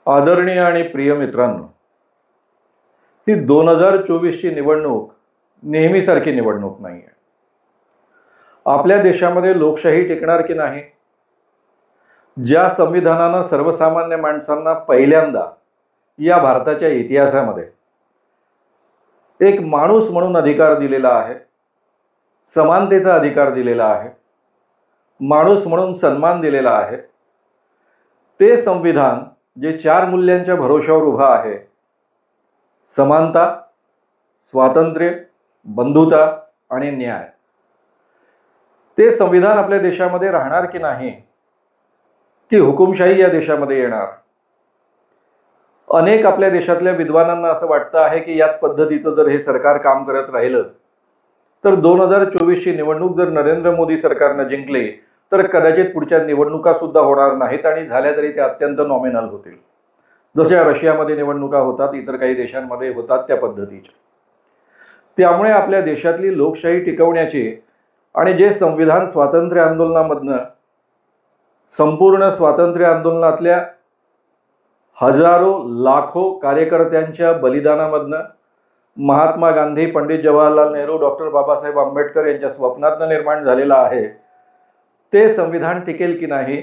आदरणीय आणि प्रिय मित्रांनो, ही 2024ची निवडणूक नेहमीसारखी निवडणूक नाही आहे. आपल्या देशामध्ये लोकशाही टिकणार की नाही? ज्या संविधानानं सर्वसामान्य माणसांना पहिल्यांदा या भारताच्या इतिहासामध्ये एक माणूस म्हणून अधिकार दिलेला आहे, समानतेचा अधिकार दिलेला आहे, माणूस म्हणून सन्मान दिलेला आहे, ते संविधान जे 4 मूल्यांच्या भरोशावर उभा आहे, समानता, स्वातंत्र्य, बंधुता आणि न्याय, ते संविधान आपल्या देशामध्ये राहणार की नाही, की हुकुमशाही या देशामध्ये येणार? अनेक आपल्या देशातल्या विद्वानांना असं वाटतं आहे की याच पद्धतीचं जर हे सरकार काम करत राहिलं तर 2024ची निवडणूक जर नरेंद्र मोदी सरकारनं जिंकली तर कदाचित पुढच्या निवडणुका सुद्धा होणार नाहीत आणि झाल्या तरी त्या अत्यंत नॉमिनल होतील, जशा रशियामध्ये निवडणुका होतात, इतर काही देशांमध्ये होतात त्या पद्धतीच्या. त्यामुळे आपल्या देशातली लोकशाही टिकवण्याची आणि जे संविधान स्वातंत्र्य आंदोलनामधनं, संपूर्ण स्वातंत्र्य आंदोलनातल्या हजारो लाखो कार्यकर्त्यांच्या बलिदानामधनं, महात्मा गांधी, पंडित जवाहरलाल नेहरू, डॉक्टर बाबासाहेब आंबेडकर यांच्या स्वप्नातनं निर्माण झालेला आहे, ते संविधान टिकेल की नाही,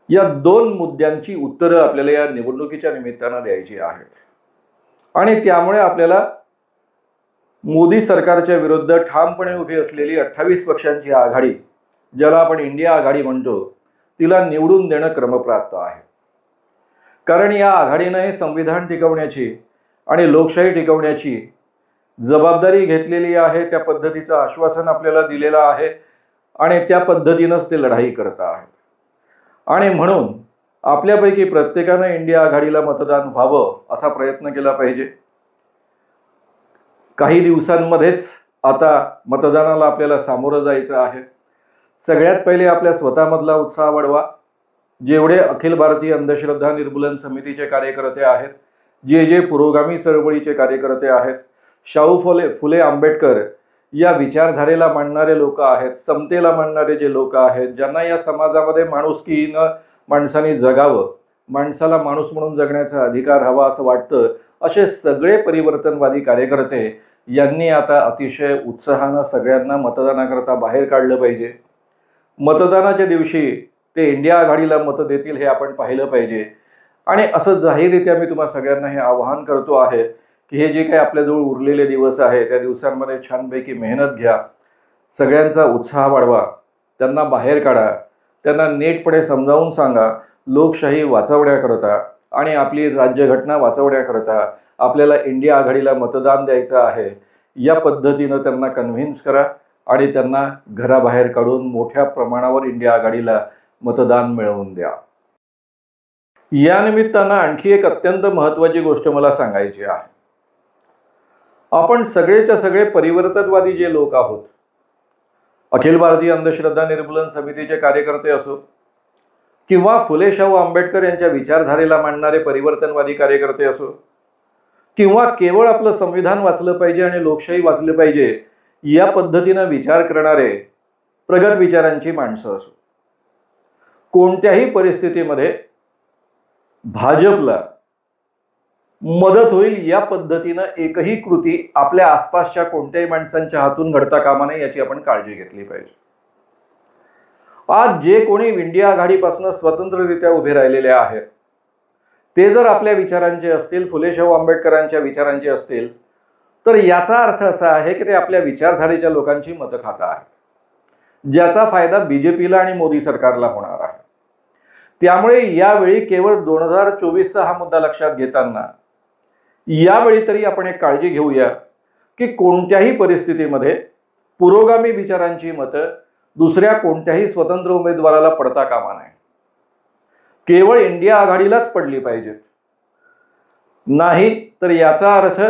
या 2 मुद्द्यांची उत्तरं आपल्याला या निवडणुकीच्या निमित्तानं द्यायची आहेत. आणि त्यामुळे आपल्याला मोदी सरकारच्या विरुद्ध ठामपणे उभी असलेली 28 पक्षांची आघाडी, ज्याला आपण इंडिया आघाडी म्हणतो, तिला निवडून देणं क्रमप्राप्त आहे. कारण या आघाडीनं हे संविधान टिकवण्याची आणि लोकशाही टिकवण्याची जबाबदारी घेतलेली आहे, त्या पद्धतीचं आश्वासन आपल्याला दिलेलं आहे आणि त्या पद्धतीनंच ते लढाई करत आहे. आणि म्हणून आपल्यापैकी प्रत्येकानं इंडिया आघाडीला मतदान व्हावं असा प्रयत्न केला पाहिजे. काही दिवसांमध्येच आता मतदानाला आपल्याला सामोरं जायचं आहे. सगळ्यात पहिले आपल्या स्वतःमधला उत्साह वाढवा. जेवढे अखिल भारतीय अंधश्रद्धा निर्मूलन समितीचे कार्यकर्ते आहेत, जे पुरोगामी चळवळीचे कार्यकर्ते आहेत, शाहू फुले आंबेडकर या विचारधारेला मानणारे लोक आहेत, समतेला मानणारे जे लोक आहेत, ज्यांना या समाजामध्ये माणुसकीनं माणसाने जगावं, माणसाला माणूस म्हणून जगण्याचा अधिकार हवा असं वाटतं, असे सगळे परिवर्तनवादी कार्यकर्ते यांनी आता अतिशय उत्साहानं सगळ्यांना मतदानाकरता बाहेर काढलं पाहिजे. मतदानाच्या दिवशी ते इंडिया आघाडीला मतं देतील हे आपण पाहिलं पाहिजे. आणि असं जाहीररित्या मी तुम्हा सगळ्यांना हे आवाहन करतो आहे की हे जे काही आपल्याजवळ उरलेले दिवस आहे त्या दिवसांमध्ये छानपैकी मेहनत घ्या, सगळ्यांचा उत्साह वाढवा, त्यांना बाहेर काढा, त्यांना नीटपणे समजावून सांगा, लोकशाही वाचवण्याकरता आणि आपली राज्यघटना वाचवण्याकरता आपल्याला इंडिया आघाडीला मतदान द्यायचं आहे, या पद्धतीनं त्यांना कन्व्हिन्स करा आणि त्यांना घराबाहेर काढून मोठ्या प्रमाणावर इंडिया आघाडीला मतदान मिळवून द्या. या निमित्तानं आणखी एक अत्यंत महत्त्वाची गोष्ट मला सांगायची आहे. आपण सगळेच्या सगळे परिवर्तनवादी जे लोक आहोत, अखिल भारतीय अंधश्रद्धा निर्मूलन समितीचे कार्यकर्ते असो किंवा फुले शाहू आंबेडकर यांच्या विचारधारेला मानणारे परिवर्तनवादी कार्यकर्ते असो किंवा केवळ आपलं संविधान वाचलं पाहिजे आणि लोकशाही वाचलं पाहिजे या पद्धतीनं विचार करणारे प्रगत विचारांची माणसं असो, कोणत्याही परिस्थितीमध्ये भाजपला मदत होईल या पद्धतीनं एकही कृती आपल्या आसपासच्या कोणत्याही माणसांच्या हातून घडता कामा नये याची आपण काळजी घेतली पाहिजे. आज जे कोणी इंडिया आघाडीपासून स्वतंत्ररित्या उभे राहिलेले आहेत ते जर आपल्या विचारांचे असतील, फुले शाहू आंबेडकरांच्या विचारांचे असतील, तर याचा अर्थ असा आहे की ते आपल्या विचारधारेच्या लोकांची मतं खात आहेत, ज्याचा फायदा बीजेपीला आणि मोदी सरकारला होणार आहे. त्यामुळे यावेळी केवळ 2024चा हा मुद्दा लक्षात घेताना यावेळी तरी आपण एक काळजी घेऊया की कोणत्याही परिस्थितीमध्ये पुरोगामी विचारांची मतं दुसऱ्या कोणत्याही स्वतंत्र उमेदवाराला पडता कामा नये. केवळ इंडिया आघाडीलाच पडली पाहिजेत. नाही तर याचा अर्थ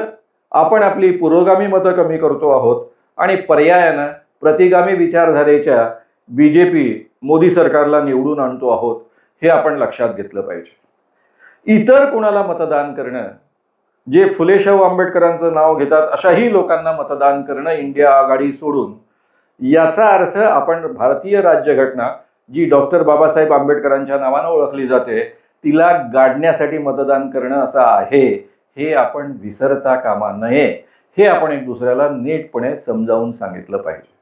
आपण आपली पुरोगामी मतं कमी करतो आहोत आणि पर्यायानं प्रतिगामी विचारधारेच्या बीजेपी मोदी सरकारला निवडून आणतो आहोत, हे आपण लक्षात घेतलं पाहिजे. इतर कोणाला मतदान करणं, जे फुले शाहू आंबेडकरांचं नाव घेतात अशाही लोकांना मतदान करणं इंडिया आघाडी सोडून, याचा अर्थ आपण भारतीय राज्यघटना जी डॉक्टर बाबासाहेब आंबेडकरांच्या नावानं ओळखली जाते तिला गाडण्यासाठी मतदान करणं असं आहे हे आपण विसरता कामा नये, हे आपण एक दुसऱ्याला नीटपणे समजावून सांगितलं पाहिजे.